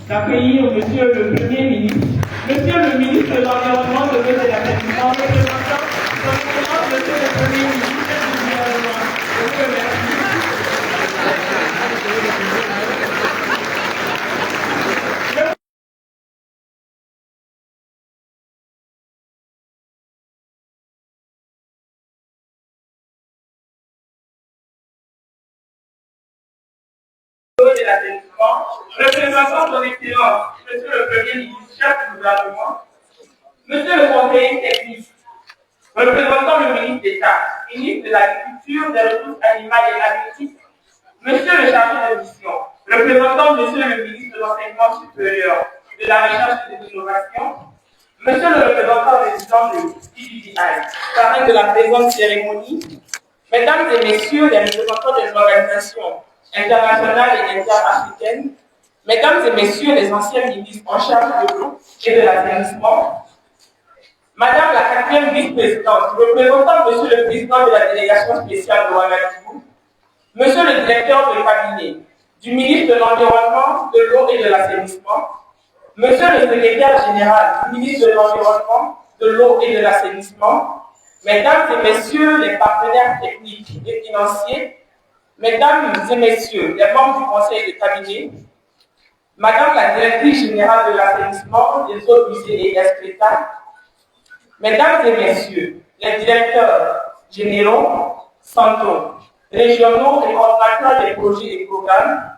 d'accueillir Monsieur le Premier ministre, Monsieur le ministre de l'Environnement, de l'Eau et de l'Assainissement, représentant son Excellence Monsieur le Premier ministre du gouvernement. Monsieur, merci. De l'assainissement, représentant son Excellence, Monsieur le Premier ministre, chef du gouvernement, Monsieur le conseiller technique, représentant le ministre d'État, ministre de l'Agriculture, des Ressources animales et agriculture, Monsieur le chargé de mission, représentant Monsieur le ministre de l'Enseignement supérieur, de la Recherche et de l'Innovation, Monsieur le représentant résident de PDDI, parrain de la présente cérémonie, Mesdames et Messieurs les représentants des organisations internationales et interafricaines, Mesdames et Messieurs les anciens ministres en charge de l'eau et de l'assainissement, Madame la 4e vice-présidente, représentant Monsieur le président de la délégation spéciale de Ouagadougou, Monsieur le directeur de cabinet du ministre de l'Environnement, de l'eau et de l'assainissement, Monsieur le secrétaire général du ministre de l'Environnement, de l'eau et de l'assainissement, Mesdames et Messieurs les partenaires techniques et financiers, Mesdames et Messieurs les membres du conseil de cabinet, Madame la directrice générale de l'assainissement, des eaux usées et excrétables, Mesdames et Messieurs les directeurs généraux, centraux, régionaux et coordonnateurs des projets et programmes,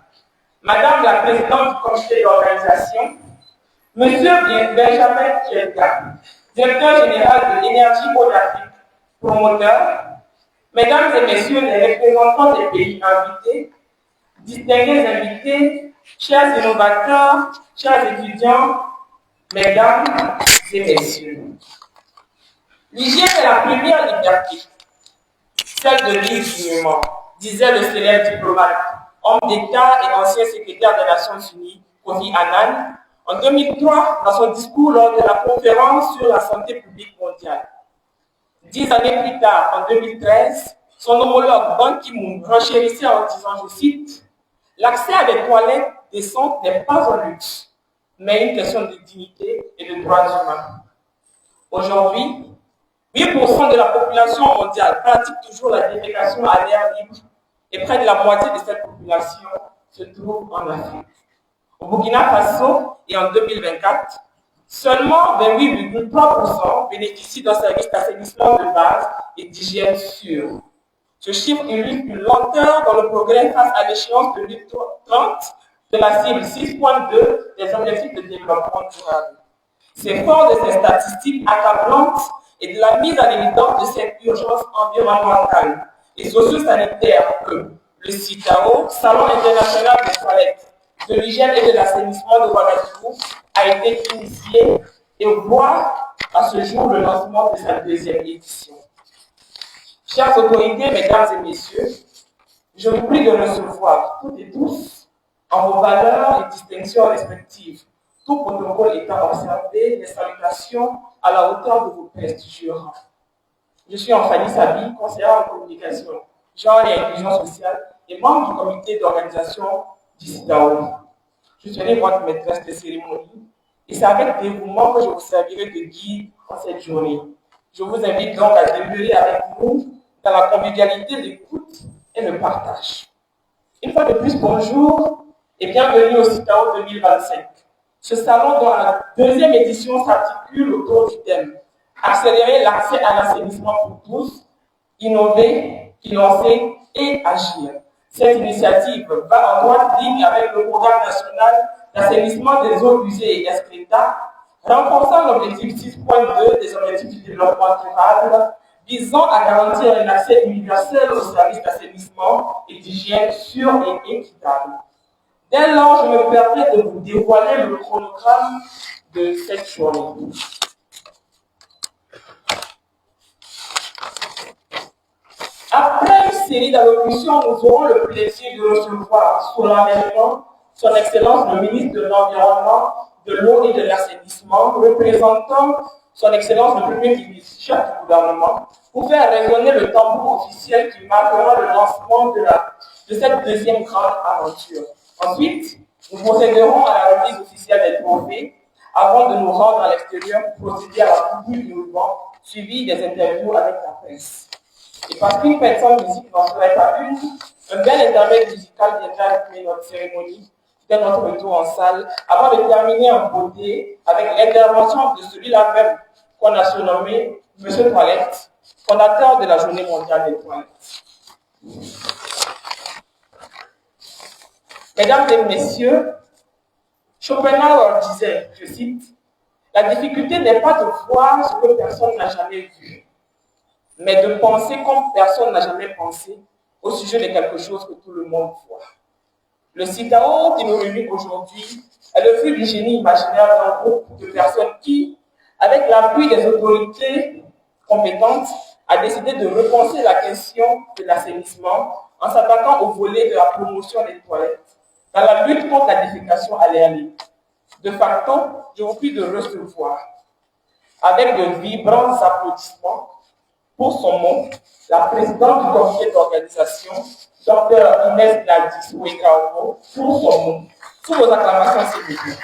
Madame la présidente du comité d'organisation, Monsieur Benjamin Tchelka, directeur général de l'énergie Eau d'Afrique, promoteur, Mesdames et Messieurs les représentants des pays invités, distingués invités, chers innovateurs, chers étudiants, Mesdames et Messieurs. L'hygiène est la première liberté, celle de vivre dignement, disait le célèbre diplomate, homme d'État et ancien secrétaire des Nations Unies, Kofi Annan, en 2003 dans son discours lors de la conférence sur la santé publique mondiale. 10 années plus tard, en 2013, son homologue Ban Ki-moon renchérissait en disant, je cite, « L'accès à des toilettes décentes n'est pas un luxe, mais une question de dignité et de droits humains. » Aujourd'hui, 8% de la population mondiale pratique toujours la défécation à l'air libre et près de la moitié de cette population se trouve en Afrique. Au Burkina Faso et en 2024, seulement 28,3% bénéficient d'un service d'assainissement de base et d'hygiène sûre. Ce chiffre illustre une lenteur dans le progrès face à l'échéance de 2030 de la cible 6.2 des objectifs de développement durable. C'est fort de ces statistiques accablantes et de la mise en évidence de cette urgence environnementale et socio-sanitaire que le CITAO, Salon international des toilettes, de l'hygiène et de l'assainissement de Ouagadougou, a été initié et voit à ce jour le lancement de sa 2e édition. Chères autorités, mesdames et messieurs, je vous prie de recevoir toutes et tous, en vos valeurs et distinctions respectives, tout protocole étant observé, les salutations à la hauteur de vos prestigieux rangs. Je suis Fanny Sabi, conseillère en communication, genre et inclusion sociale et membre du comité d'organisation du CITAO. Je serai votre maîtresse de cérémonie et c'est avec dévouement que je vous servirai de guide en cette journée. Je vous invite donc à demeurer avec nous dans la convivialité, l'écoute et le partage. Une fois de plus, bonjour et bienvenue au CITAO 2025. Ce salon, dont la 2e édition s'articule autour du thème « Accélérer l'accès à l'assainissement pour tous, innover, financer et agir ». Cette initiative va en droite ligne avec le programme national d'assainissement des eaux usées et excrétables, renforçant l'objectif 6.2 des objectifs du développement durable, visant à garantir un accès universel aux services d'assainissement et d'hygiène sûr et équitable. Dès lors, je me permets de vous dévoiler le chronogramme de cette journée. Après une série d'allocutions, nous aurons le plaisir de recevoir solennellement Son Excellence le ministre de l'Environnement, de l'eau et de l'assainissement, représentant Son Excellence le Premier ministre, chef du gouvernement, pour faire résonner le tambour officiel qui marquera le lancement de cette 2e grande aventure. Ensuite, nous procéderons à la remise officielle trophées avant de nous rendre à l'extérieur pour procéder à la couture du ruban, suivi des interviews avec la presse. Et parce qu'une personne musique n'en serait pas une, un bel intermède musical viendra rythmer notre cérémonie dès notre retour en salle, avant de terminer en beauté avec l'intervention de celui-là même qu'on a surnommé Monsieur Toilette, fondateur de la Journée mondiale des toilettes. Mesdames et messieurs, Schopenhauer disait, je cite, « La difficulté n'est pas de voir ce que personne n'a jamais vu, mais de penser comme personne n'a jamais pensé au sujet de quelque chose que tout le monde voit. » Le CITAO qui nous réunit aujourd'hui est le fruit du génie imaginaire d'un groupe de personnes qui, avec l'appui des autorités compétentes, a décidé de repenser la question de l'assainissement en s'attaquant au volet de la promotion des toilettes dans la lutte contre la défécation à l'air libre. De facto, je vous prie de recevoir, avec de vibrants applaudissements, pour son mot, la présidente du comité d'organisation, Dr Inès Gladys Ouedraogo, pour son mot. Sous vos acclamations, s'il vous plaît.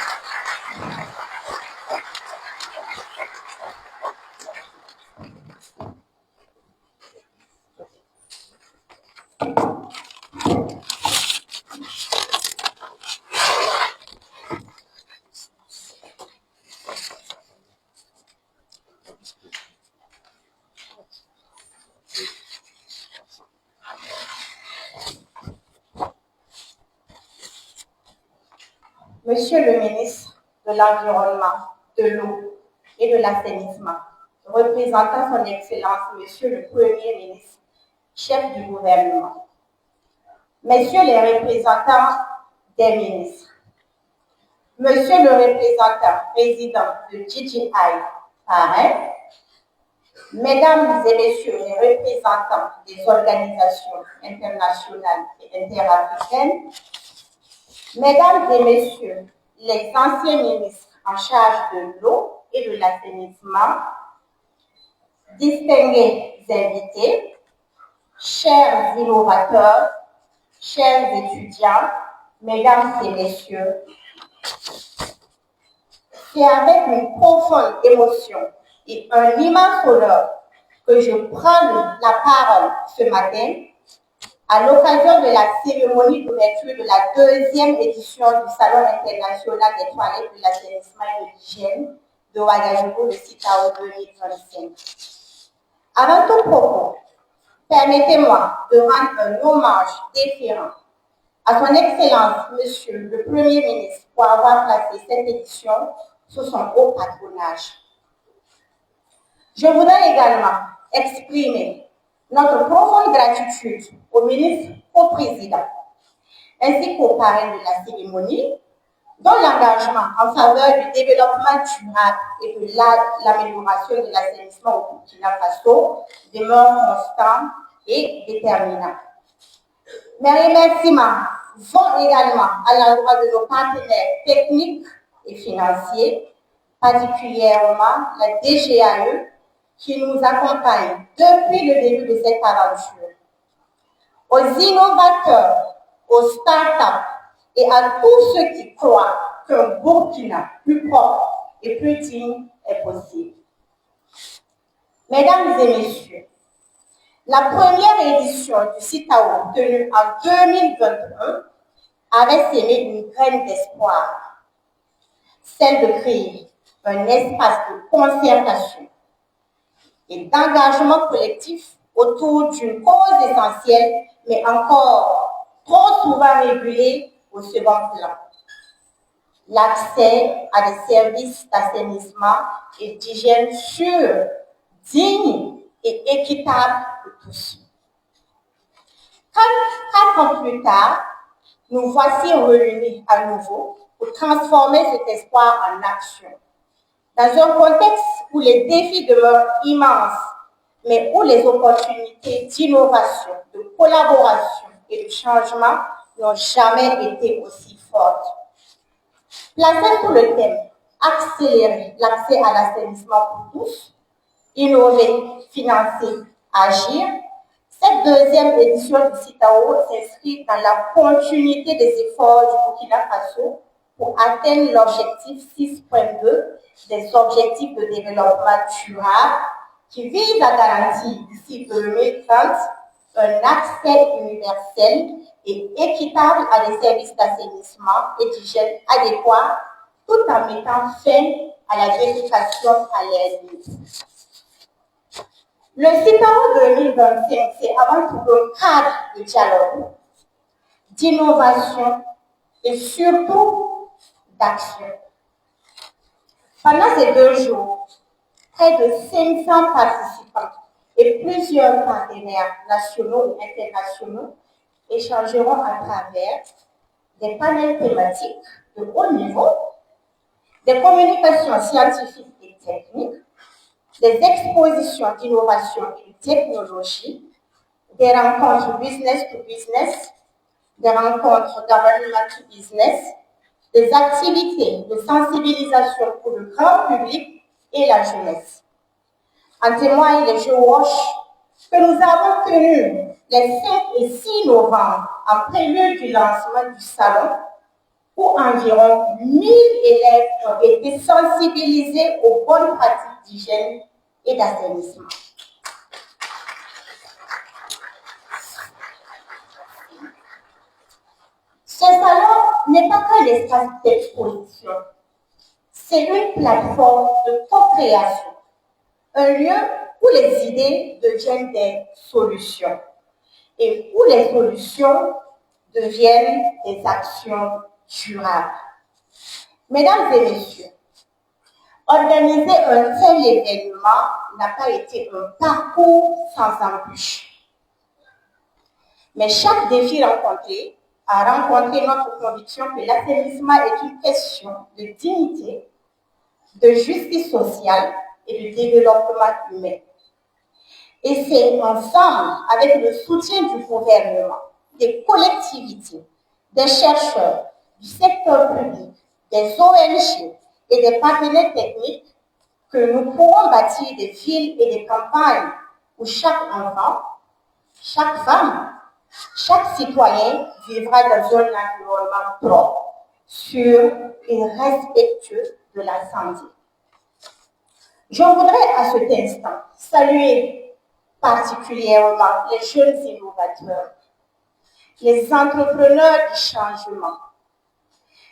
Monsieur le ministre de l'Environnement, de l'Eau et de l'Assainissement, représentant son Excellence, Monsieur le Premier ministre, chef du gouvernement, Messieurs les représentants des ministres, Monsieur le représentant président de GGI, parrain, Mesdames et Messieurs les représentants des organisations internationales et interafricaines, Mesdames et Messieurs les anciens ministres en charge de l'eau et de l'assainissement, distingués invités, chers innovateurs, chers étudiants, Mesdames et Messieurs, c'est avec une profonde émotion et un immense honneur que je prends la parole ce matin à l'occasion de la cérémonie d'ouverture de la deuxième édition du Salon international des toilettes de l'assainissement et de l'hygiène de Ouagadougou, le CITAO 2025. Avant tout propos, permettez-moi de rendre un hommage déférent à son Excellence, Monsieur le Premier ministre, pour avoir placé cette édition sous son haut patronage. Je voudrais également exprimer notre profonde gratitude au ministre, au président, ainsi qu'aux parrains de la cérémonie, dont l'engagement en faveur du développement durable et de l'amélioration de l'assainissement au Burkina Faso demeure constant et déterminant. Mes remerciements vont également à l'endroit de nos partenaires techniques et financiers, particulièrement la DGAE, qui nous accompagne depuis le début de cette aventure, aux innovateurs, aux start-up et à tous ceux qui croient qu'un Burkina plus propre et plus digne est possible. Mesdames et messieurs, la première édition du CITAO tenue en 2021 avait sémé une graine d'espoir, celle de créer un espace de concertation et d'engagement collectif autour d'une cause essentielle, mais encore trop souvent régulée au second plan. L'accès à des services d'assainissement et d'hygiène sûrs, dignes et équitables pour tous. 4 ans plus tard, nous voici réunis à nouveau pour transformer cet espoir en action. Dans un contexte où les défis demeurent immenses, mais où les opportunités d'innovation, de collaboration et de changement n'ont jamais été aussi fortes. Placé sous le thème « Accélérer l'accès à l'assainissement pour tous », innover, financer, agir, cette deuxième édition du CITAO s'inscrit dans la continuité des efforts du Burkina Faso pour atteindre l'objectif 6.2 des objectifs de développement durable qui vise à garantir d'ici 2030 un accès universel et équitable à des services d'assainissement et d'hygiène adéquats tout en mettant fin à la vérification à l'air libre. Le CITAO 2025, c'est avant tout un cadre de dialogue, d'innovation et surtout d'action. Pendant ces 2 jours, près de 500 participants et plusieurs partenaires nationaux et internationaux échangeront à travers des panels thématiques de haut niveau, des communications scientifiques et techniques, des expositions d'innovation et de technologie, des rencontres business to business, des rencontres government to business, des activités de sensibilisation pour le grand public et la jeunesse. En témoignent les Jeux Wash que nous avons tenus les 5 et 6 novembre en prélude du lancement du salon, où environ 1000 élèves ont été sensibilisés aux bonnes pratiques d'hygiène et d'assainissement. Ce salon n'est pas qu'un espace d'exposition, c'est une plateforme de co-création, un lieu où les idées deviennent des solutions et où les solutions deviennent des actions durables. Mesdames et messieurs, organiser un tel événement n'a pas été un parcours sans embûches. Mais chaque défi rencontré a rencontré notre conviction que l'assainissement est une question de dignité, de justice sociale et de développement humain. Et c'est ensemble, avec le soutien du gouvernement, des collectivités, des chercheurs, du secteur public, des ONG et des partenaires techniques que nous pourrons bâtir des villes et des campagnes où chaque enfant, chaque femme, chaque citoyen vivra dans un environnement propre, sûr et respectueux de la santé. Je voudrais à cet instant saluer particulièrement les jeunes innovateurs, les entrepreneurs du changement,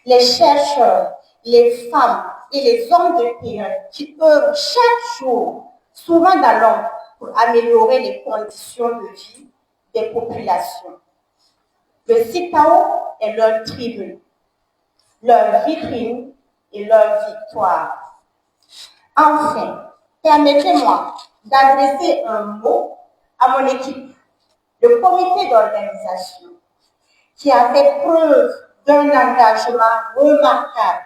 les chercheurs, les femmes et les hommes de terrain qui œuvrent chaque jour, souvent dans l'ombre, pour améliorer les conditions de vie des populations. Le CITAO est leur tribune, leur vitrine et leur victoire. Enfin, permettez-moi d'adresser un mot à mon équipe, le comité d'organisation, qui a fait preuve d'un engagement remarquable,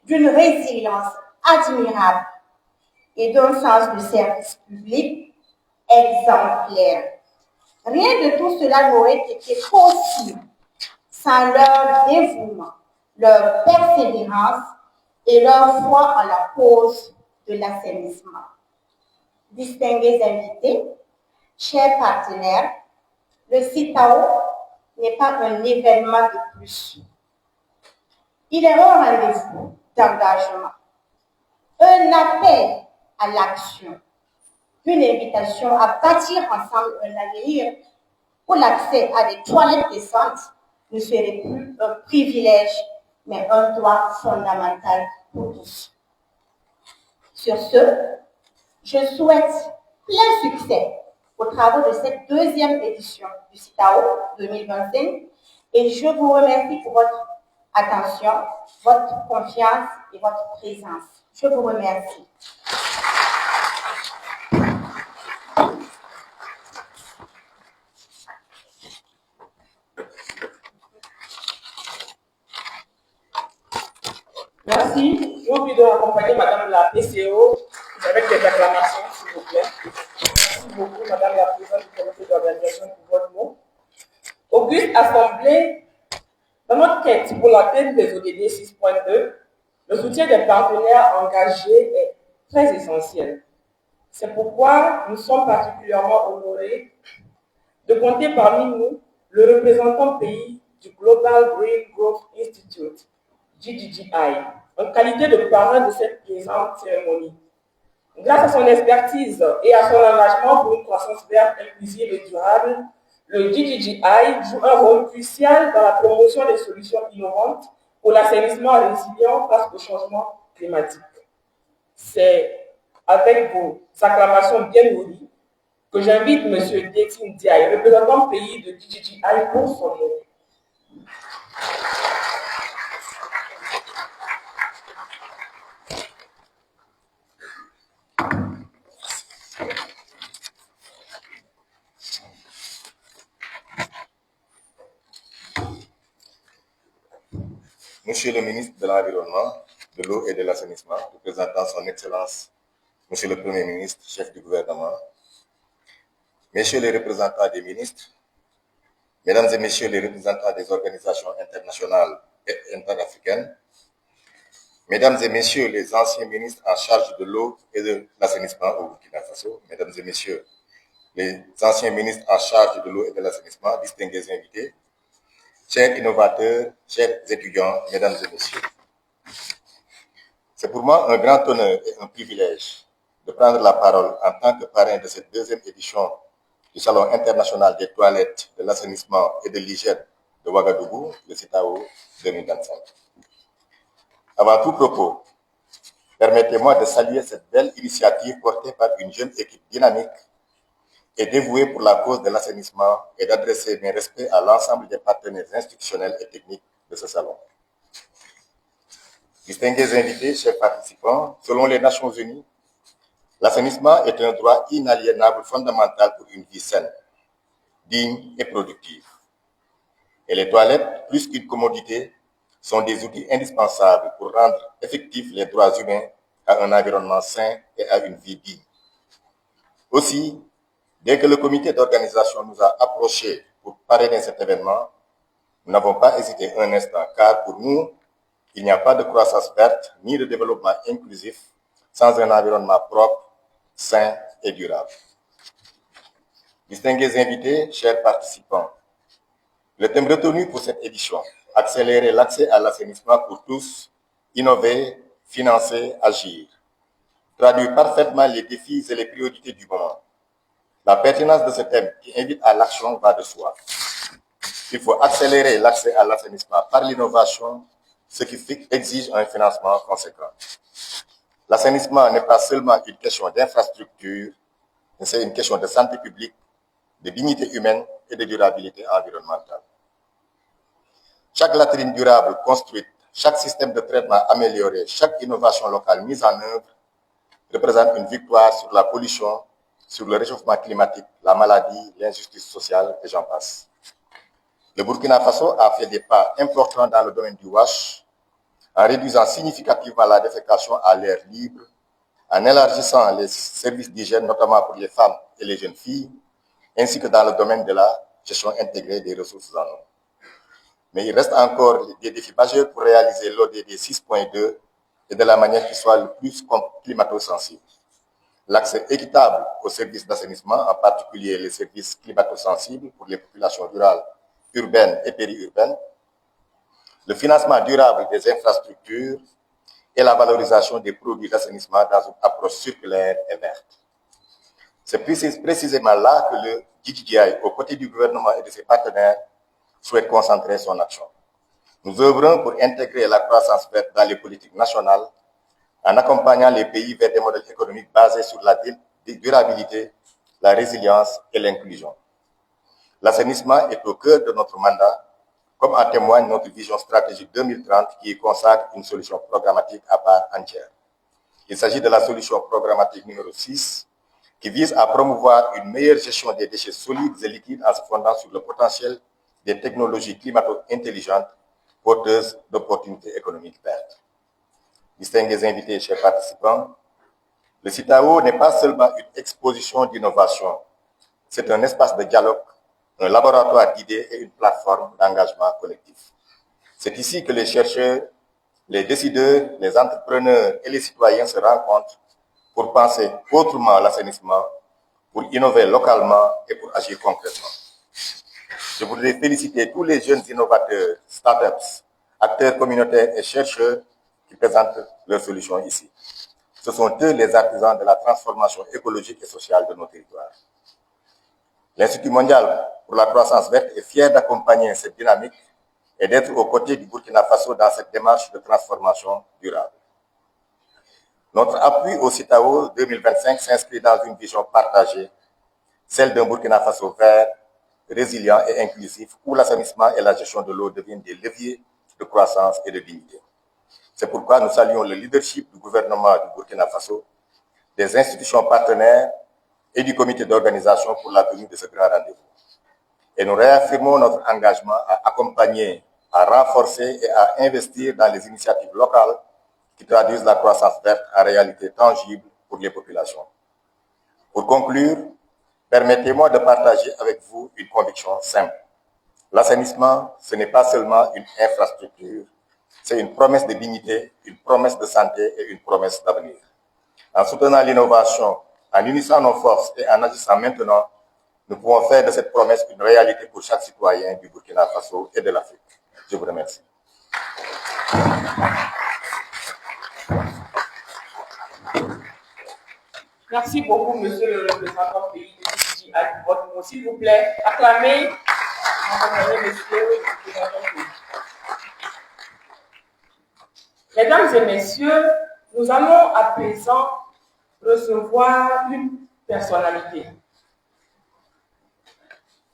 d'une résilience admirable et d'un sens du service public exemplaire. Rien de tout cela n'aurait été possible sans leur dévouement, leur persévérance et leur foi en la cause de l'assainissement. Distingués invités, chers partenaires, le CITAO n'est pas un événement de plus. Il est un rendez-vous d'engagement, un appel à l'action, une invitation à bâtir ensemble un avenir où l'accès à des toilettes décentes ne serait plus un privilège, mais un droit fondamental pour tous. Sur ce, je souhaite plein succès aux travaux de cette 2e édition du CITAO 2025 et je vous remercie pour votre attention, votre confiance et votre présence. Je vous remercie. Merci. Je vous prie de accompagner Madame la PCO avec des acclamations, s'il vous plaît. Merci beaucoup, Madame la Présidente du comité d'organisation, pour votre mot. Auguste Assemblée, dans notre quête pour l'atteinte des ODD 6.2, le soutien des partenaires engagés est très essentiel. C'est pourquoi nous sommes particulièrement honorés de compter parmi nous le représentant pays du Global Green Growth Institute, GGGI, en qualité de parrain de cette présente cérémonie. Grâce à son expertise et à son engagement pour une croissance verte, inclusive et durable, le GGGI joue un rôle crucial dans la promotion des solutions innovantes pour l'assainissement résilient face au changement climatique. C'est avec vos acclamations bien nourries que j'invite M. Detin Diaye, représentant le pays de GGGI, pour son nom. Monsieur le ministre de l'Environnement, de l'Eau et de l'Assainissement, représentant son Excellence, Monsieur le Premier ministre, chef du gouvernement, Messieurs les représentants des ministres, Mesdames et Messieurs les représentants des organisations internationales et interafricaines, Mesdames et Messieurs les anciens ministres en charge de l'eau et de l'assainissement au Burkina Faso, Mesdames et Messieurs les anciens ministres en charge de l'eau et de l'assainissement, distingués invités, chers innovateurs, chers étudiants, Mesdames et Messieurs. C'est pour moi un grand honneur et un privilège de prendre la parole en tant que parrain de cette deuxième édition du Salon international des toilettes, de l'assainissement et de l'hygiène de Ouagadougou, le CITAO 2025. Avant tout propos, permettez-moi de saluer cette belle initiative portée par une jeune équipe dynamique et dévouée pour la cause de l'assainissement et d'adresser mes respects à l'ensemble des partenaires institutionnels et techniques de ce salon. Distingués invités, chers participants, selon les Nations Unies, l'assainissement est un droit inaliénable fondamental pour une vie saine, digne et productive. Et les toilettes, plus qu'une commodité, sont des outils indispensables pour rendre effectifs les droits humains à un environnement sain et à une vie digne. Aussi, dès que le comité d'organisation nous a approchés pour parrainer cet événement, nous n'avons pas hésité un instant, car pour nous, il n'y a pas de croissance verte ni de développement inclusif sans un environnement propre, sain et durable. Distingués invités, chers participants, le thème retenu pour cette édition, accélérer l'accès à l'assainissement pour tous, innover, financer, agir, traduit parfaitement les défis et les priorités du moment. La pertinence de ce thème qui invite à l'action va de soi. Il faut accélérer l'accès à l'assainissement par l'innovation, ce qui exige un financement conséquent. L'assainissement n'est pas seulement une question d'infrastructure, mais c'est une question de santé publique, de dignité humaine et de durabilité environnementale. Chaque latrine durable construite, chaque système de traitement amélioré, chaque innovation locale mise en œuvre représente une victoire sur la pollution, sur le réchauffement climatique, la maladie, l'injustice sociale et j'en passe. Le Burkina Faso a fait des pas importants dans le domaine du WASH, en réduisant significativement la défécation à l'air libre, en élargissant les services d'hygiène, notamment pour les femmes et les jeunes filles, ainsi que dans le domaine de la gestion intégrée des ressources en eau. Mais il reste encore des défis majeurs pour réaliser l'ODD 6.2 et de la manière qui soit le plus climato-sensible. L'accès équitable aux services d'assainissement, en particulier les services climato-sensibles pour les populations rurales, urbaines et périurbaines, le financement durable des infrastructures et la valorisation des produits d'assainissement dans une approche circulaire et verte. C'est précisément là que le GGGI, aux côtés du gouvernement et de ses partenaires, souhaite concentrer son action. Nous œuvrons pour intégrer la croissance verte dans les politiques nationales en accompagnant les pays vers des modèles économiques basés sur la durabilité, la résilience et l'inclusion. L'assainissement est au cœur de notre mandat, comme en témoigne notre vision stratégique 2030 qui consacre une solution programmatique à part entière. Il s'agit de la solution programmatique numéro 6 qui vise à promouvoir une meilleure gestion des déchets solides et liquides en se fondant sur le potentiel des technologies climato-intelligentes porteuses d'opportunités économiques vertes. Distingués invités, chers participants, le CITAO n'est pas seulement une exposition d'innovation, c'est un espace de dialogue, un laboratoire d'idées et une plateforme d'engagement collectif. C'est ici que les chercheurs, les décideurs, les entrepreneurs et les citoyens se rencontrent pour penser autrement l'assainissement, pour innover localement et pour agir concrètement. Je voudrais féliciter tous les jeunes innovateurs, startups, acteurs communautaires et chercheurs qui présentent leurs solutions ici. Ce sont eux les artisans de la transformation écologique et sociale de nos territoires. L'Institut mondial pour la croissance verte est fier d'accompagner cette dynamique et d'être aux côtés du Burkina Faso dans cette démarche de transformation durable. Notre appui au CITAO 2025 s'inscrit dans une vision partagée, celle d'un Burkina Faso vert, résilient et inclusif, où l'assainissement et la gestion de l'eau deviennent des leviers de croissance et de dignité. C'est pourquoi nous saluons le leadership du gouvernement du Burkina Faso, des institutions partenaires et du comité d'organisation pour la tenue de ce grand rendez-vous. Et nous réaffirmons notre engagement à accompagner, à renforcer et à investir dans les initiatives locales qui traduisent la croissance verte en réalité tangible pour les populations. Pour conclure, permettez-moi de partager avec vous une conviction simple. L'assainissement, ce n'est pas seulement une infrastructure, c'est une promesse de dignité, une promesse de santé et une promesse d'avenir. En soutenant l'innovation, en unissant nos forces et en agissant maintenant, nous pouvons faire de cette promesse une réalité pour chaque citoyen du Burkina Faso et de l'Afrique. Je vous remercie. Merci beaucoup, monsieur le représentant pays de DJI pour votre mot. S'il vous plaît, acclamez, monsieur le représentant pays. Mesdames et messieurs, nous allons à présent recevoir une personnalité.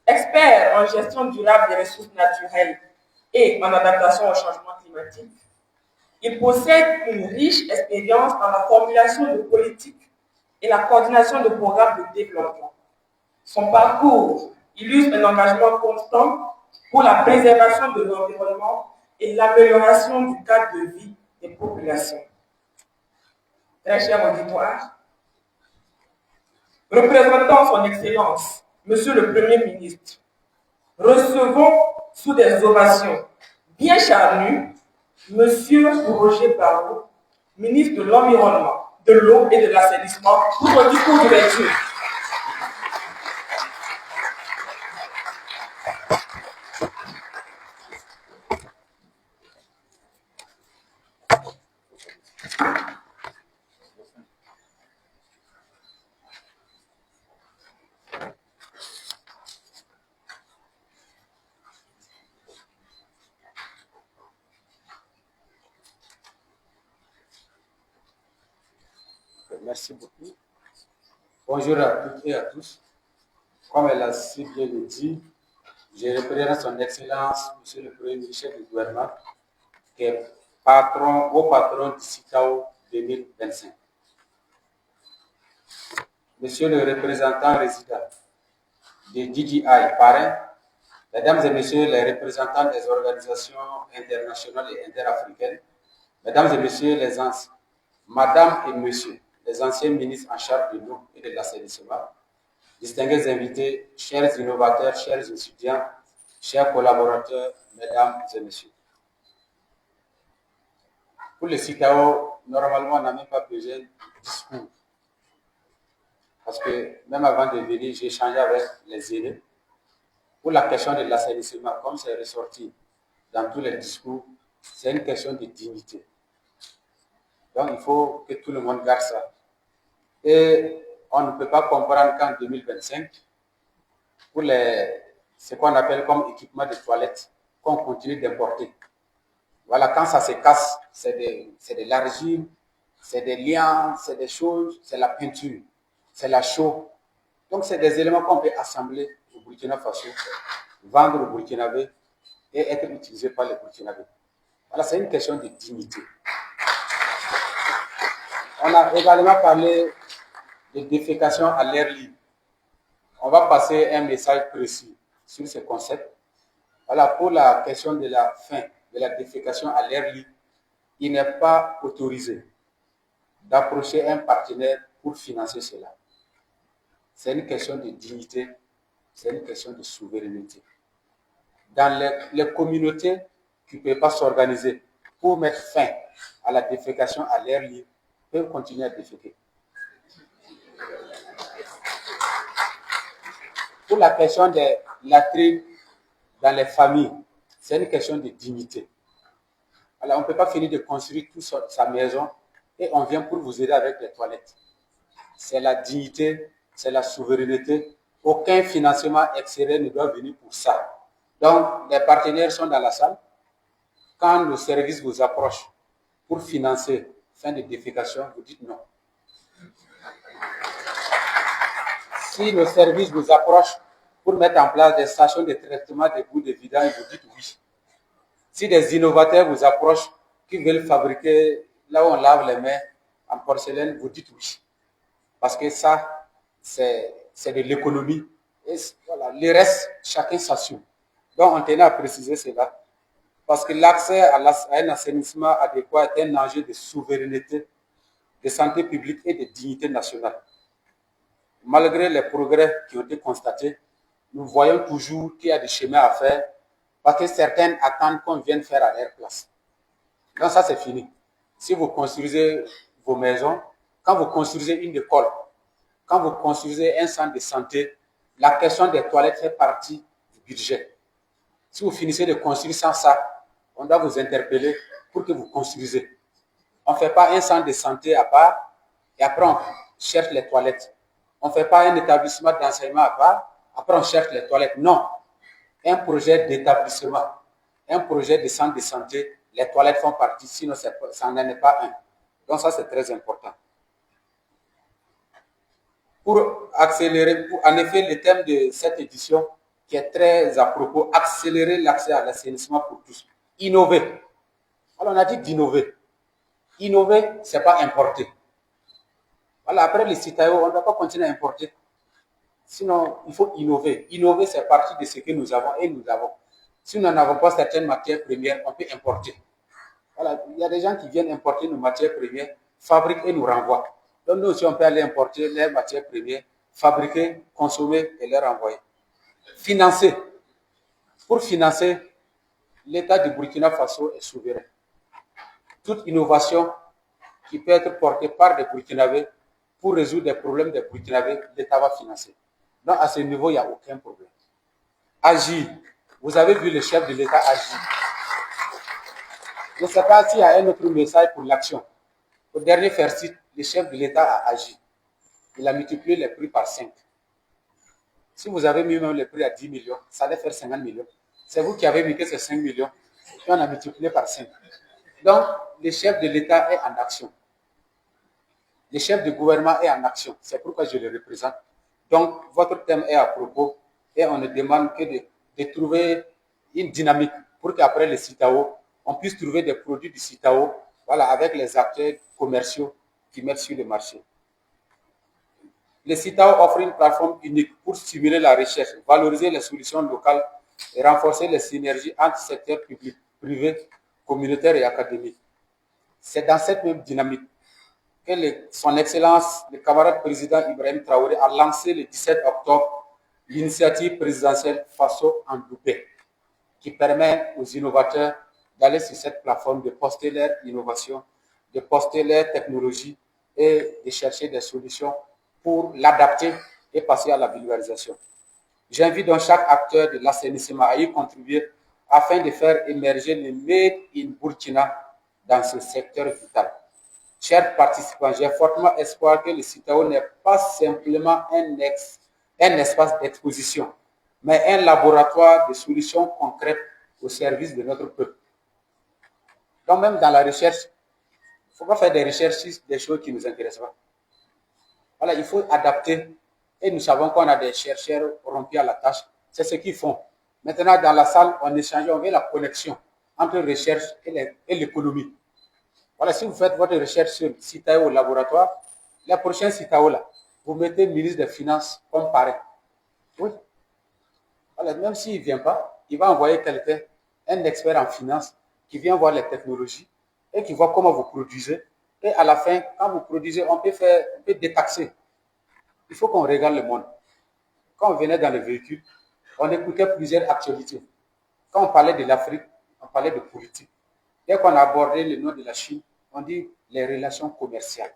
Expert en gestion durable des ressources naturelles et en adaptation au changement climatique, il possède une riche expérience dans la formulation de politiques et la coordination de programmes de développement. Son parcours illustre un engagement constant pour la préservation de l'environnement et l'amélioration du cadre de vie des populations. Très cher auditoire, représentant son Excellence, Monsieur le Premier ministre, recevons sous des ovations bien charnues Monsieur Roger Barrot, ministre de l'Environnement, de l'Eau et de l'Assainissement, pour son discours d'ouverture. Merci beaucoup. Bonjour à toutes et à tous. Comme elle a si bien le dit, je représente son Excellence, Monsieur le Premier ministre du gouvernement, qui est haut patron du CITAO 2025. Monsieur le représentant résident de DJI parrain, Mesdames et Messieurs les représentants des organisations internationales et interafricaines, Mesdames et Messieurs Madame et Messieurs les anciens ministres en charge de l'eau et de l'assainissement, distingués invités, chers innovateurs, chers étudiants, chers collaborateurs, Mesdames et Messieurs. Pour le CITAO, normalement, on n'a même pas besoin de discours. Parce que même avant de venir, j'ai échangé avec les élèves. Pour la question de l'assainissement, comme c'est ressorti dans tous les discours, c'est une question de dignité. Donc, il faut que tout le monde garde ça. Et on ne peut pas comprendre qu'en 2025, pour ce qu'on appelle comme équipement de toilette, qu'on continue d'importer. Voilà, quand ça se casse, c'est de l'argile, c'est des liens, c'est des choses, c'est la peinture, c'est la chaux. Donc, c'est des éléments qu'on peut assembler au Burkina Faso, vendre au Burkinabé et être utilisés par les Burkinabés. Voilà, c'est une question de dignité. On a également parlé de défécation à l'air libre. On va passer un message précis sur ce concept. Voilà, pour la question de la fin de la défécation à l'air libre, il n'est pas autorisé d'approcher un partenaire pour financer cela. C'est une question de dignité, c'est une question de souveraineté. Dans les communautés qui ne peuvent pas s'organiser pour mettre fin à la défécation à l'air libre, peuvent continuer à déféquer. Pour la question des latrines dans les familles, c'est une question de dignité. Alors, on ne peut pas finir de construire toute sa maison et on vient pour vous aider avec les toilettes. C'est la dignité, c'est la souveraineté. Aucun financement extérieur ne doit venir pour ça. Donc, les partenaires sont dans la salle. Quand nos services vous approchent pour financer fin de défécation, vous dites non. Si nos services vous approchent pour mettre en place des stations de traitement des bouts de vidange, vous dites oui. Si des innovateurs vous approchent qui veulent fabriquer là où on lave les mains en porcelaine, vous dites oui. Parce que ça, c'est de l'économie. Et voilà, le reste, chacun s'assume. Donc, on tenait à préciser cela. Parce que l'accès à un assainissement adéquat est un enjeu de souveraineté, de santé publique et de dignité nationale. Malgré les progrès qui ont été constatés, nous voyons toujours qu'il y a des chemins à faire parce que certaines attendent qu'on vienne faire à leur place. Donc ça, c'est fini. Si vous construisez vos maisons, quand vous construisez une école, quand vous construisez un centre de santé, la question des toilettes fait partie du budget. Si vous finissez de construire sans ça, on doit vous interpeller pour que vous construisez. On ne fait pas un centre de santé à part et après on cherche les toilettes. On ne fait pas un établissement d'enseignement à part, après on cherche les toilettes. Non. Un projet d'établissement, un projet de centre de santé, les toilettes font partie, sinon ça n'en est pas un. Donc ça, c'est très important. Pour accélérer, en effet, le thème de cette édition, qui est très à propos, accélérer l'accès à l'assainissement pour tous. Innover. Alors, on a dit d'innover. Innover, ce n'est pas importer. Voilà, après les CITAO, on ne va pas continuer à importer. Sinon, il faut innover. Innover, c'est partie de ce que nous avons et nous avons. Si nous n'avons pas certaines matières premières, on peut importer. Voilà, il y a des gens qui viennent importer nos matières premières, fabriquent et nous renvoient. Donc nous aussi, on peut aller importer les matières premières, fabriquer, consommer et les renvoyer. Financer. Pour financer, l'État du Burkina Faso est souverain. Toute innovation qui peut être portée par des Burkinabés pour résoudre des problèmes des Burkinabés, l'État va financer. Donc à ce niveau, il n'y a aucun problème. Agir. Vous avez vu le chef de l'État agir. Je ne sais pas s'il y a un autre message pour l'action. Au dernier FERCIT, le chef de l'État a agi. Il a multiplié les prix par 5. Si vous avez mis même les prix à 10 millions, ça allait faire 50 millions. C'est vous qui avez mis que c'est 5 millions, puis on a multiplié par 5. Donc, le chef de l'État est en action. Le chef du gouvernement est en action. C'est pourquoi je le représente. Donc, votre thème est à propos et on ne demande que de trouver une dynamique pour qu'après le CITAO, on puisse trouver des produits du CITAO, voilà, avec les acteurs commerciaux qui mettent sur le marché. Le CITAO offre une plateforme unique pour stimuler la recherche, valoriser les solutions locales et renforcer les synergies entre secteurs publics, privés, communautaires et académiques. C'est dans cette même dynamique que son Excellence, le camarade président Ibrahim Traoré, a lancé le 17 octobre l'initiative présidentielle Faso en Doubé, qui permet aux innovateurs d'aller sur cette plateforme, de poster leur innovation, de poster leur technologie et de chercher des solutions pour l'adapter et passer à la vulgarisation. J'invite donc chaque acteur de l'assainissement à y contribuer afin de faire émerger le Made in Burkina dans ce secteur vital. Chers participants, j'ai fortement espoir que le CITAO n'est pas simplement un espace d'exposition, mais un laboratoire de solutions concrètes au service de notre peuple. Donc même dans la recherche, il ne faut pas faire des recherches sur des choses qui ne nous intéressent pas. Voilà, il faut adapter. Et nous savons qu'on a des chercheurs rompus à la tâche. C'est ce qu'ils font. Maintenant, dans la salle, on échange, on veut la connexion entre recherche et l'économie. Voilà, si vous faites votre recherche sur CITAO au laboratoire, la prochaine CITAO là, vous mettez le ministre des Finances comme parrain. Oui. Voilà, même s'il ne vient pas, il va envoyer quelqu'un, un expert en finance, qui vient voir les technologies et qui voit comment vous produisez. Et à la fin, quand vous produisez, on peut détaxer. Il faut qu'on regarde le monde. Quand on venait dans le véhicule, on écoutait plusieurs actualités. Quand on parlait de l'Afrique, on parlait de politique. Dès qu'on a abordé le nom de la Chine, on dit les relations commerciales.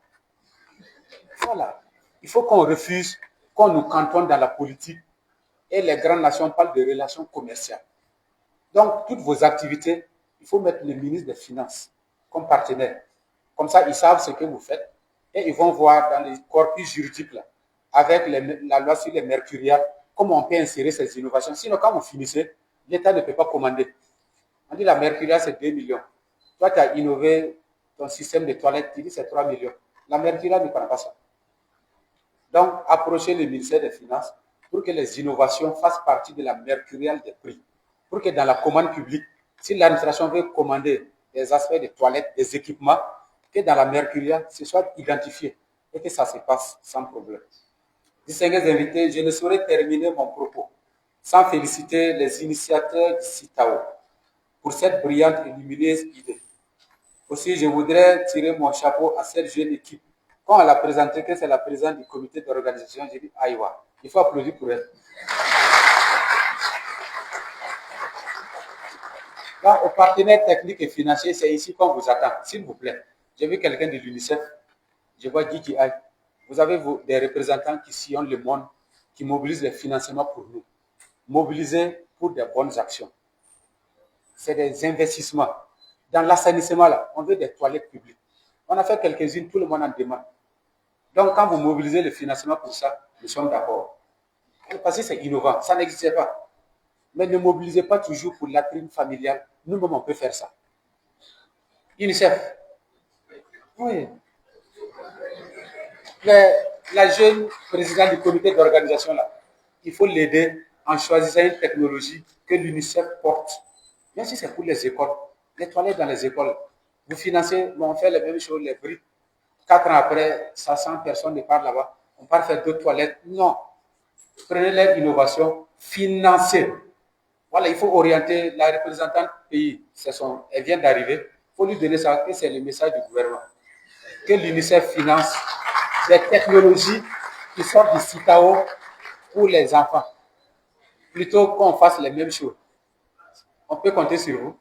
Voilà. Il faut qu'on refuse qu'on nous cantonne dans la politique et les grandes nations parlent de relations commerciales. Donc, toutes vos activités, il faut mettre le ministre des Finances comme partenaire. Comme ça, ils savent ce que vous faites et ils vont voir dans les corpus juridiques, là, avec la loi sur les mercuriales, comment on peut insérer ces innovations. Sinon, quand vous finissez, l'État ne peut pas commander. On dit la mercuriale, c'est 2 millions. Toi, tu as innové ton système de toilettes, tu dis c'est 3 millions. La mercuriale ne prend pas ça. Donc, approchez le ministère des Finances pour que les innovations fassent partie de la mercuriale des prix. Pour que dans la commande publique, si l'administration veut commander des aspects de toilettes, des équipements, que dans la mercuriale, ce soit identifié et que ça se passe sans problème. Distingués invités, je ne saurais terminer mon propos sans féliciter les initiateurs du CITAO pour cette brillante et lumineuse idée. Aussi, je voudrais tirer mon chapeau à cette jeune équipe. Quand elle a présenté que c'est la présidente du comité d'organisation, j'ai dit Aïwa, il faut applaudir pour elle. Quand aux partenaires techniques et financiers, c'est ici qu'on vous attend, s'il vous plaît. J'ai vu quelqu'un de l'UNICEF, je vois Guy Aïe. Vous avez des représentants qui sillonnent le monde, qui mobilisent les financements pour nous. Mobiliser pour des bonnes actions. C'est des investissements. Dans l'assainissement, là, on veut des toilettes publiques. On a fait quelques-unes, tout le monde en demande. Donc, quand vous mobilisez le financement pour ça, nous sommes d'accord. Parce que c'est innovant, ça n'existait pas. Mais ne mobilisez pas toujours pour la trime familiale. Nous-mêmes, on peut faire ça. UNICEF. Oui. La jeune présidente du comité d'organisation, là, il faut l'aider en choisissant une technologie que l'UNICEF porte. Même si c'est pour les écoles, les toilettes dans les écoles. Vous financez, mais on fait les mêmes choses, les briques. 4 ans après, 500 personnes ne partent là-bas. On part faire d'autres toilettes. Non. Prenez l'innovation, financez. Voilà, il faut orienter la représentante pays. Elle vient d'arriver. Il faut lui donner ça, que c'est le message du gouvernement. Que l'UNICEF finance des technologies qui sortent du CITAO pour les enfants. Plutôt qu'on fasse les mêmes choses. On peut compter sur vous.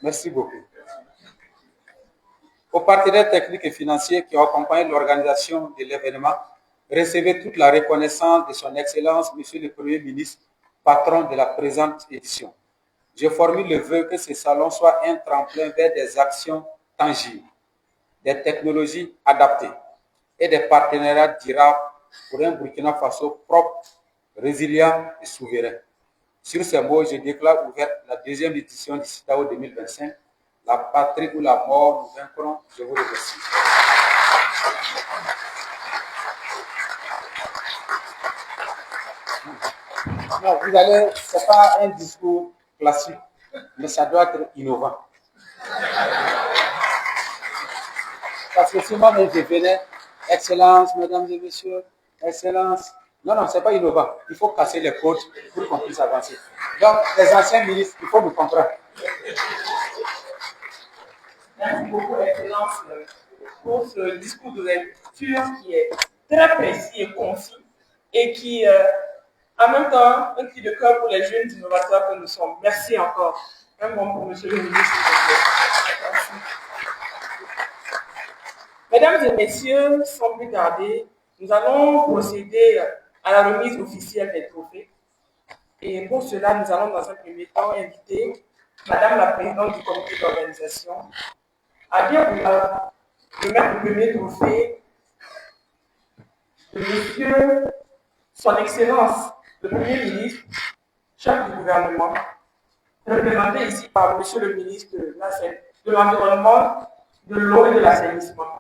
Merci beaucoup. Aux partenaires techniques et financiers qui ont accompagné l'organisation de l'événement, recevez toute la reconnaissance de son Excellence, Monsieur le Premier ministre, patron de la présente édition. Je formule le vœu que ce salon soit un tremplin vers des actions tangibles, des technologies adaptées et des partenariats durables pour un Burkina Faso propre, résilient et souverain. Sur ces mots, je déclare ouverte la deuxième édition du CITAO 2025. La patrie ou la mort, nous vaincrons. Je vous remercie. Non, vous allez, ce n'est pas un discours classique, mais ça doit être innovant. Parce que si moi-même je venais, Excellence, mesdames et messieurs, Excellence. Non, ce n'est pas innovant. Il faut casser les codes pour qu'on puisse avancer. Donc, les anciens ministres, il faut nous comprendre. Merci beaucoup, Excellence, pour ce discours de lecture qui est très précis et concis et qui, en même temps, un cri de cœur pour les jeunes innovateurs que nous sommes. Merci encore. Un mot pour Monsieur le ministre. Merci. Mesdames et messieurs, sans plus tarder, nous allons procéder à la remise officielle des trophées. Et pour cela, nous allons dans un premier temps inviter Madame la Présidente du comité d'organisation à bien vouloir remettre le premier trophée de Monsieur, Son Excellence, le Premier ministre, chef du gouvernement, représenté ici par Monsieur le ministre de l'Environnement, de l'eau et de l'assainissement.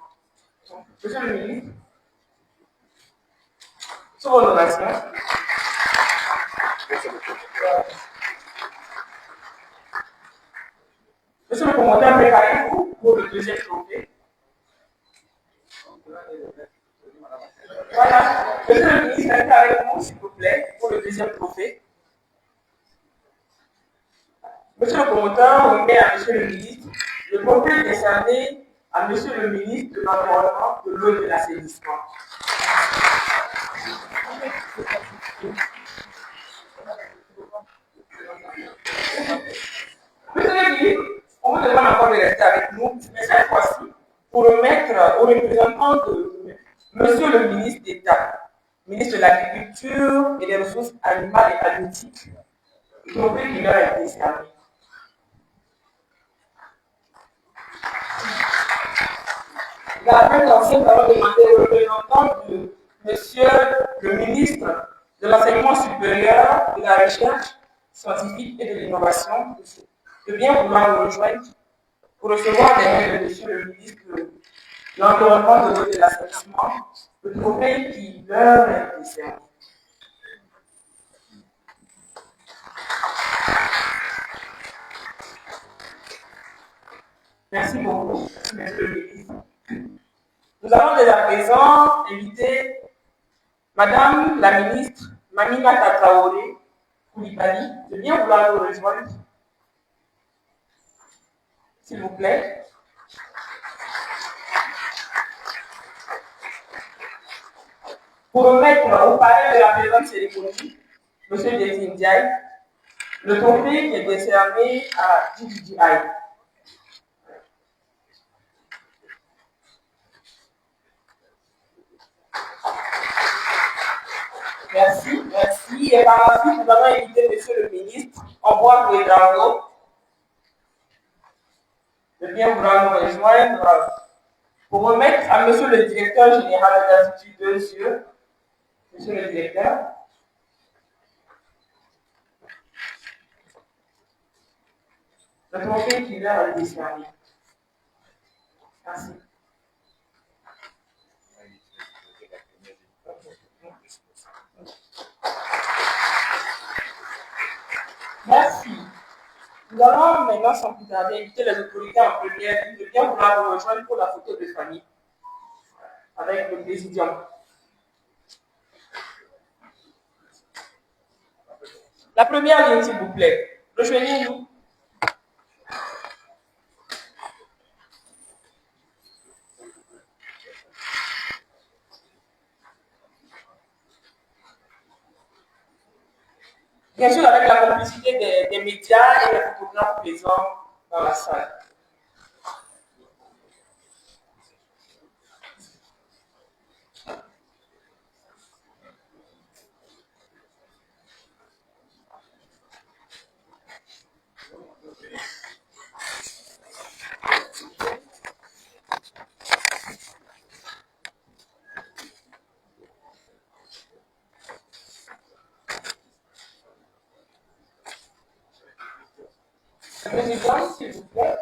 Monsieur le ministre, sur vos donations. Monsieur le commandant, préparez-vous pour le deuxième trophée. Voilà. Monsieur le ministre, restez avec nous, s'il vous plaît, pour le deuxième trophée. Monsieur le promoteur remet à Monsieur le ministre le trophée décerné à Monsieur le ministre de l'Environnement, de l'eau et de l'assainissement. Monsieur le ministre, on vous demande encore de rester avec nous, mais cette fois-ci, pour remettre aux représentants de Monsieur le ministre d'État, ministre de l'Agriculture et des Ressources animales et halieutiques, le trophée qui leur a été servi. La même lancée, nous allons demander au représentant de Monsieur le ministre de l'Enseignement supérieur, de la Recherche scientifique et de l'Innovation de bien vouloir nous rejoindre pour recevoir des mains de Monsieur le ministre de l'Environnement, de l'eau et de l'assainissement, le trophée qui leur est décerné. Merci beaucoup, Monsieur le ministre. Nous allons dès à présent inviter Madame la ministre Mamina Traoré Koulibaly de bien vouloir nous rejoindre. S'il vous plaît. Pour remettre au palais de la présente cérémonie, M. Desi Ndiaye, le trophée qui est décerné à DJI. Merci, merci. Et par la suite, nous allons inviter M. le ministre, Ambroise Ouédraogo, de bien vouloir nous rejoindre pour remettre à M. le directeur général de l'Institut de Cieux, M. le directeur, le trophée qui leur est décerné. Merci. Merci. Nous allons maintenant, sans plus tarder, inviter les autorités en première ligne de bien vouloir nous rejoindre pour la photo de famille avec le présidium. La première ligne, s'il vous plaît. Rejoignez-nous. Bien sûr, avec la complicité des médias et des photographes présents dans la salle. Président, s'il vous plaît.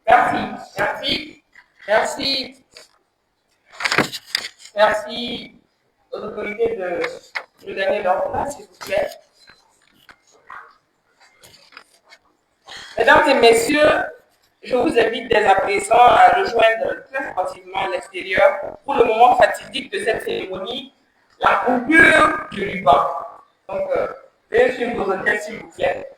Merci, merci, merci. Merci aux autorités de gagner leur place, s'il vous plaît. Mesdames et messieurs, je vous invite dès à présent à rejoindre très sportivement l'extérieur pour le moment fatidique de cette cérémonie, la coupure du ruban. Donc, veuillez suivre vos hôtels, s'il vous plaît.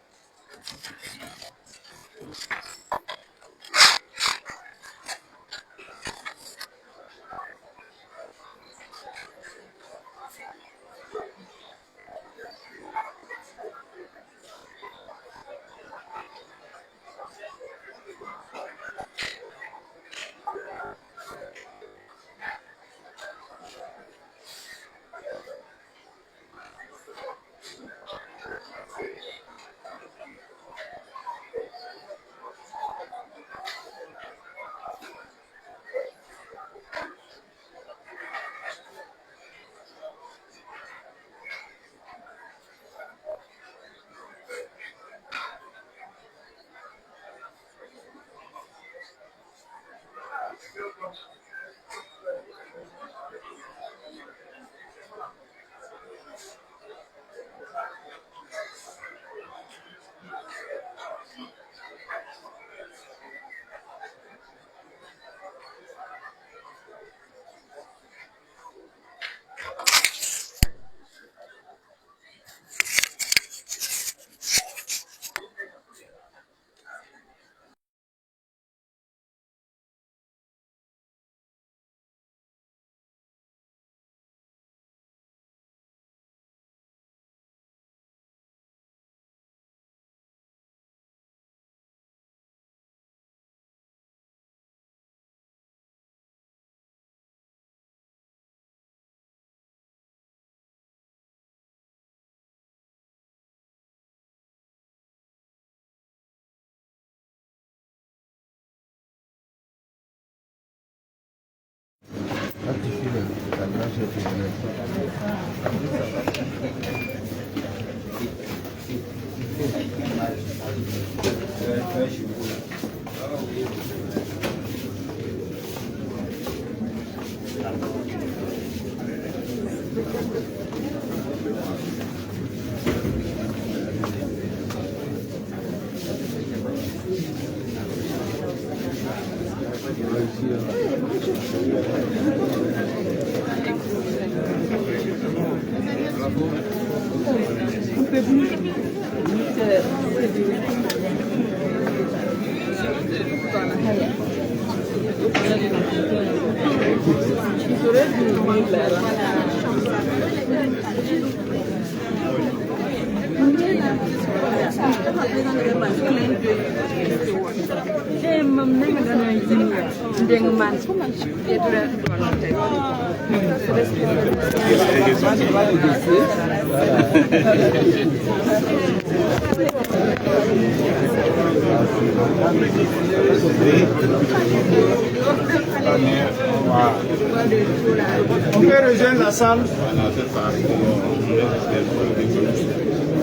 On peut rejoindre la salle.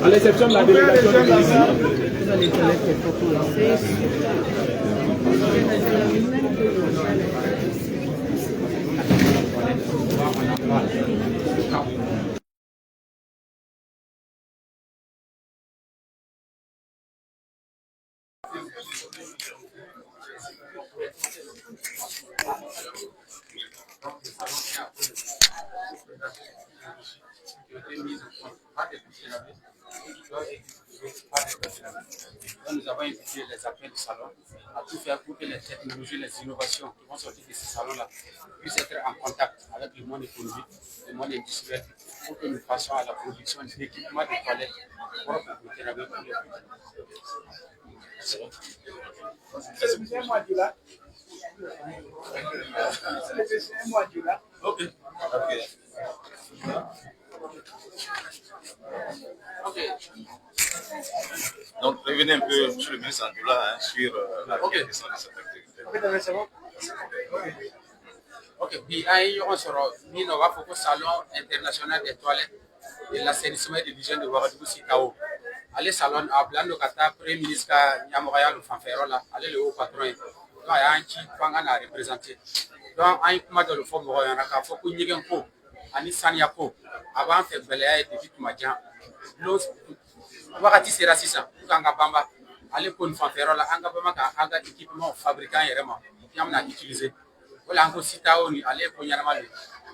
À l'exception de la délégation de la salle. Nous avons invité les acteurs du salon à tout faire pour que les technologies, les innovations qui vont sortir de ces salons-là puissent être en contact avec le monde économique, le monde industriel, pour que nous fassions à la production d'équipements de toilettes propres pour le public. Donc, revenez un peu, monsieur le ministre Andoula, sur la question de cette activité. Ok, puis on sera mis dans le salon international des toilettes et l'assainissement et de l'hygiène de Ouagadougou Sikao. Allez salon à Blando Kata, Premier ministre Yamouraya le Fanferola, allez le haut patron. Donc, il y a un qui a représenté. Donc, il y a le fond de Royana, il faut qu'on y ait un peu, Ani Sanyako, avant de faire Belaya et de Vitumadjan. Wakati sera sisan kanga bamba ale ko fanfɛrɛ anga bama ka anga équipement fabricant yɛrɛ ma yamna utiliser wala anko sitao ni ale ko ɲanama le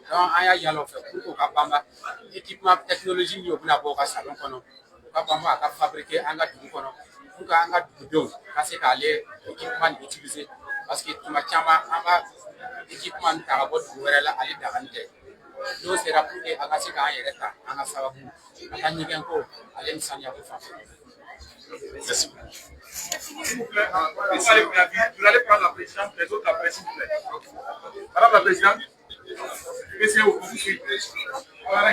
donc an y'a yala fɛ pour ko ka bamba équipement technologie ni o bɛna bɔ ka salon kɔnɔ ka bamba a ka fabriquer anga dugu kɔnɔ pour que anga dugudenw ka se k'ale équipement ni utiliser parce que tuma caman an ka équipement ta ka bɔ dugu wɛrɛ la ale dagani tɛ n'o sera pour que an ka se k'an yɛrɛ ta an ka sababu a ka ɲɛgɛn ko ale ni saniya ko fan fɛ. Merci. S'il vous plaît, vous allez prendre la présidente, les autres après, s'il vous plaît. Madame la présidente, essayez au vous suivre. Voilà.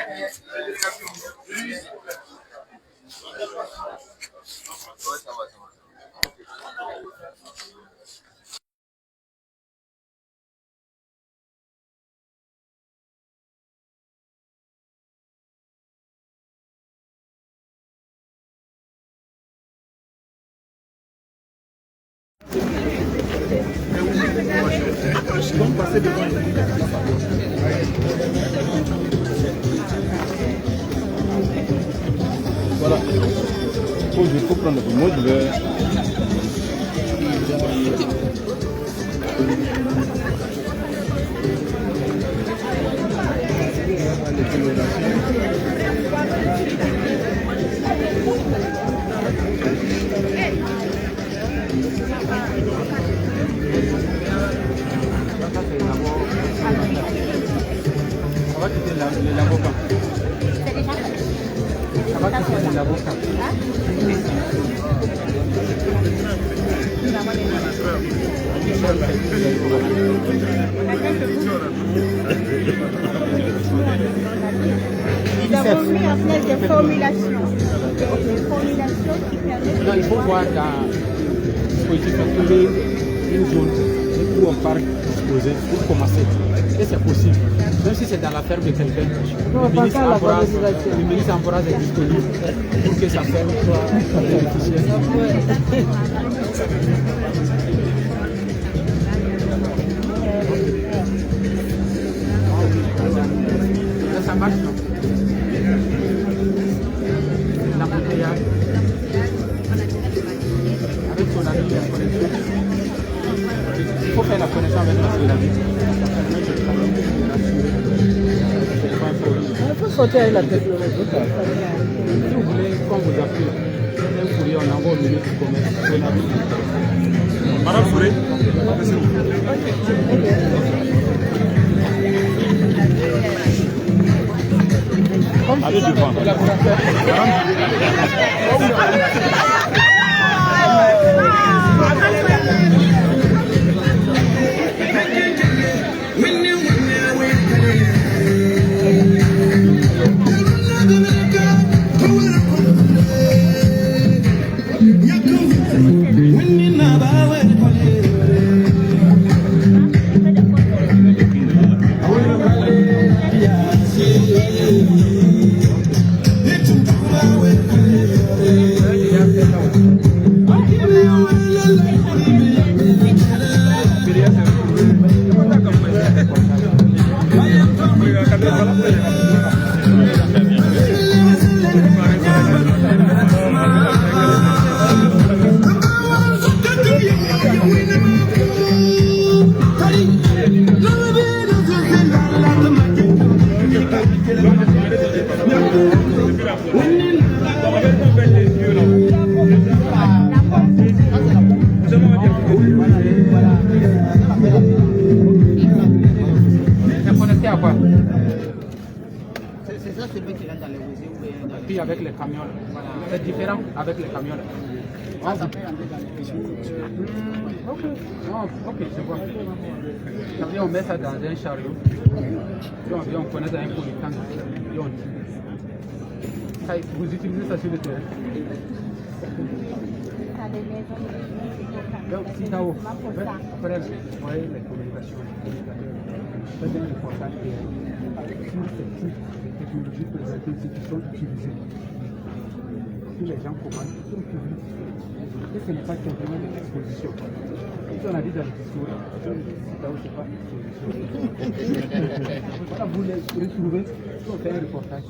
Voilà. Il faut prendre le mot de l'air. Nous avons mis en place des formulations. Des formulations qui permettent... Non, il faut voir dans le dispositif trouver une zone où on part disposer pour commencer. Et c'est possible. Même si c'est dans la ferme de quelqu'un, le ministre Ambroise est disponible pour que sa ferme soit bénéficiaire. Ça marche, non? L'embouteillage. Avec son ami, la connexion. Il faut faire la connexion avec notre ami. Il faut sortir avec la technologie. Si vous voulez qu'on vous appuie, un courrier, on envoie au ministre du Commerce. Madame Fouré, allez devant. Puis avec les camions, voilà. C'est différent avec les camions. Ah, ok, je vois. Ça veut dire on met ça dans un chariot, puis on connaît un peu de temps, et on tire. Ça, vous utilisez ça sur le terrain. Donc, si là-haut, après, vous voyez les communications, c'est bien important que sur ces types de technologies présentées ici qui sont utilisées, si les gens commandent, ils sont publics. Et ce n'est pas simplement de l'exposition. Comme on a dit dans le discours, c'est pas exposition. Voilà, vous les retrouvez, on fait un reportage.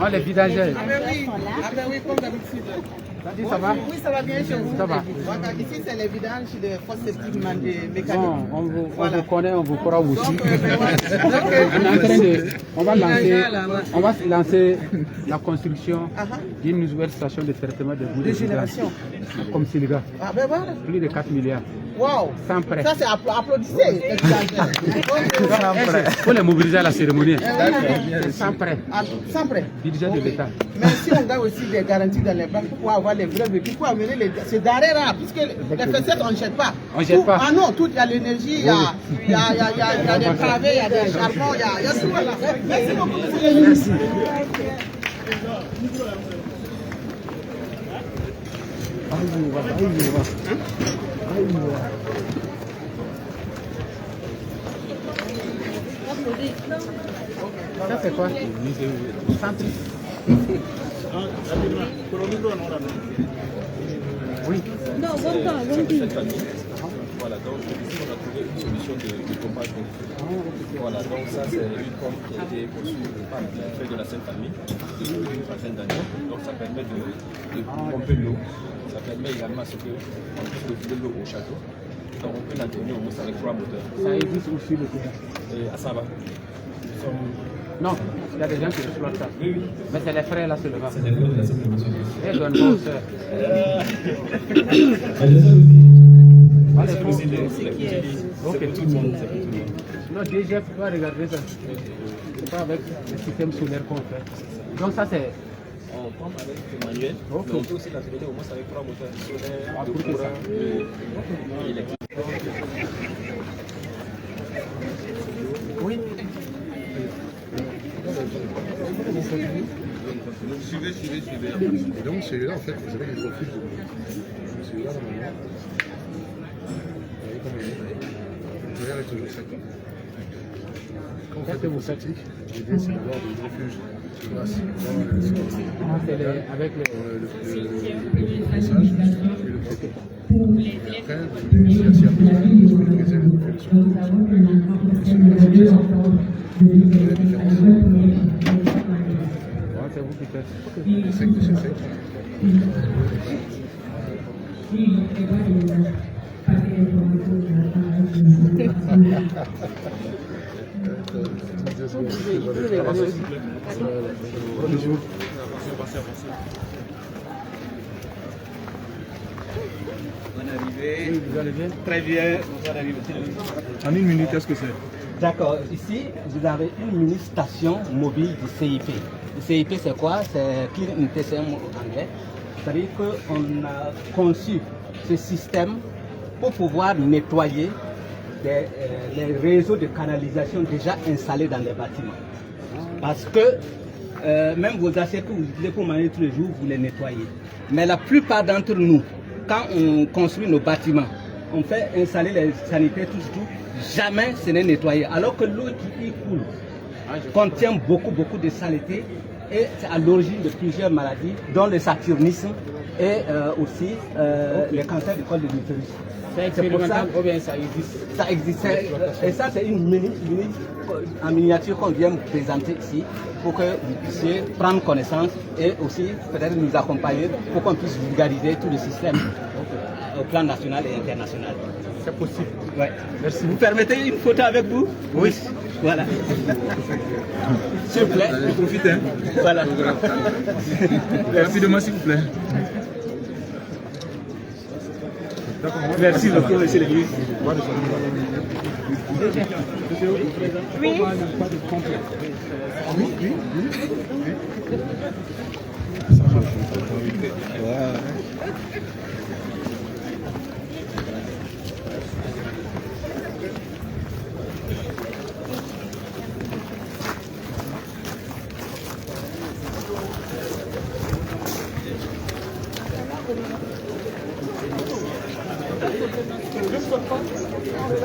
Oh, les vidangeurs. Ah ben oui, comme d'habitude. Ça va? Oui, ça va bien chez vous. Ça va. Voilà, ici, c'est les vidanges de force équipement de mécanique. Non, on vous connaît, on vous croit aussi. Donc, on va lancer la construction d'une nouvelle station de traitement de boues de génération. Comme Siliga. Ah ben voilà. Plus de 4 milliards. Waouh. Sans prêt. Ça, c'est applaudissez. Il faut les mobiliser à la cérémonie. Sans prêt. Sans prêt. Budget de l'État. Mais si on gagne aussi des garanties dans les banques pour avoir les vrais véhicules, pour amener c'est d'arrêt rare, puisque les facettes, on ne jette pas. On ne jette pas. Ah non, tout, il y a l'énergie, il y a des travées, il y a des charbons, il y a tout. Voilà. Merci beaucoup, monsieur le ministre. Ça c'est quoi? Oui. Non, bon temps. Voilà, donc ici on a trouvé une solution de pompage. Voilà, donc ça c'est une pompe qui a été conçue par la feuille de la Sainte-Famille depuis une trentaine d'années. Donc ça permet de pomper l'eau. Ça permet également à ce qu'on puisse refiler l'eau au château. Donc on peut l'entraîner au moins avec 3 moteurs. Ça existe aussi le terrain. À Saba. Non, il y a des gens qui exploitent ça. Oui, oui. Mais c'est les frères là seulement. C'est les frères de la Sainte-Famille. Et donne vos soeurs. C'est pour tout le monde. Non, déjà, tu dois regarder ça. C'est pas avec le système solaire qu'on fait. Donc ça c'est... On prend avec le manuel, mais on peut aussi l'entraîner au moins avec 3 moteurs solaires, de courant et électrique. Oui. Suivez. Et donc celui-là, en fait, vous avez les profils de celui-là, normalement. Vous voyez comment il est. Le verre est toujours sec. Quand vous faites vos statiques, l'idée c'est d'avoir des refuges sur place. Avec le message et le traité. Et après, vous négociez assez rapidement, parce que les présents, vous faites le sur et celui-là, c'est ça. Vous voyez la différence. C'est vous qui faites. C'est sec de chez sec. Bonjour. Bonne arrivée. Oui, vous allez bien? Très bien. Bonne arrivée. En une minute, qu'est-ce que c'est? D'accord. Ici, vous avez une mini-station mobile du CIP. Le CIP, c'est quoi? C'est Clean Intention en anglais. C'est-à-dire qu'on a conçu ce système pour pouvoir nettoyer les réseaux de canalisation déjà installés dans les bâtiments. Parce que même vos assiettes que vous utilisez pour manger tous les jours, vous les nettoyez. Mais la plupart d'entre nous, quand on construit nos bâtiments, on fait installer les sanitaires tout, jamais ce n'est nettoyé. Alors que l'eau qui y coule contient beaucoup de saleté et c'est à l'origine de plusieurs maladies, dont le saturnisme et aussi les cancers du col de l'utérus. C'est expérimental ou bien ça existe? Ça existe. Et ça, c'est une mini en miniature qu'on vient vous présenter ici pour que vous puissiez prendre connaissance et aussi peut-être nous accompagner pour qu'on puisse vulgariser tout le système au plan national et international. C'est possible. Ouais. Merci. Vous permettez une photo avec vous? Oui. Voilà. S'il vous plaît. Profitez. Voilà. Rapidement, s'il vous plaît. Merci beaucoup, monsieur le ministre. Oui.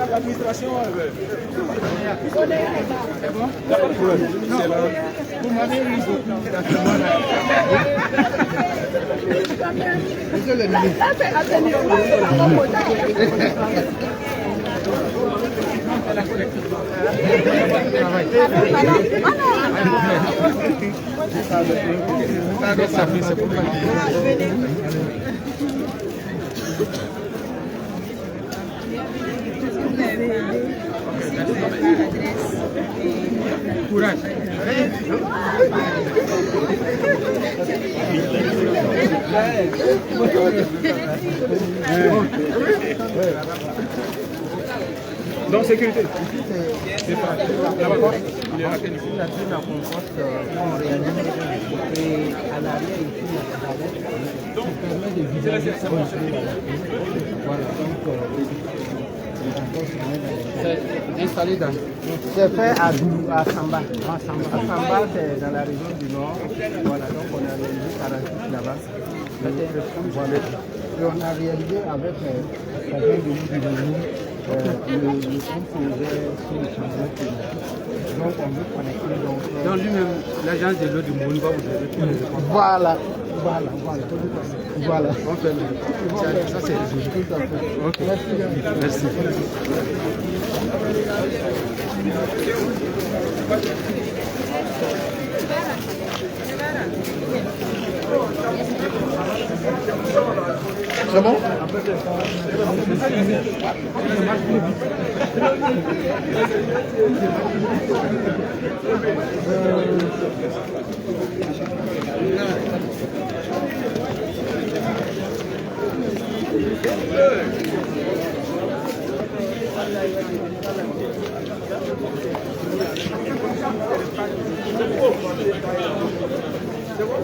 L'administration, c'est bon? Vous m'avez eu Monsieur le ministre. Courage. Donc, sécurité. C'est pas la il est à quel niveau? La composte qu'on réalise et à l'arrière ici, ça permet de vider. Voilà, donc C'est installé dans. c'est fait à Samba. À Samba, c'est dans la région du Nord. Voilà, donc on a réalisé 46 là-bas. Voilà. Et on a réalisé avec quelqu'un de nous le composé sur le changement climatique. Donc on veut connecter. Donc lui-même, l'agence de l'eau du monde va vous aider tous les efforts. Voilà. On fait le. Ça c'est résolu. Tout à fait. Ok. Merci. C'est bon? C'est bon?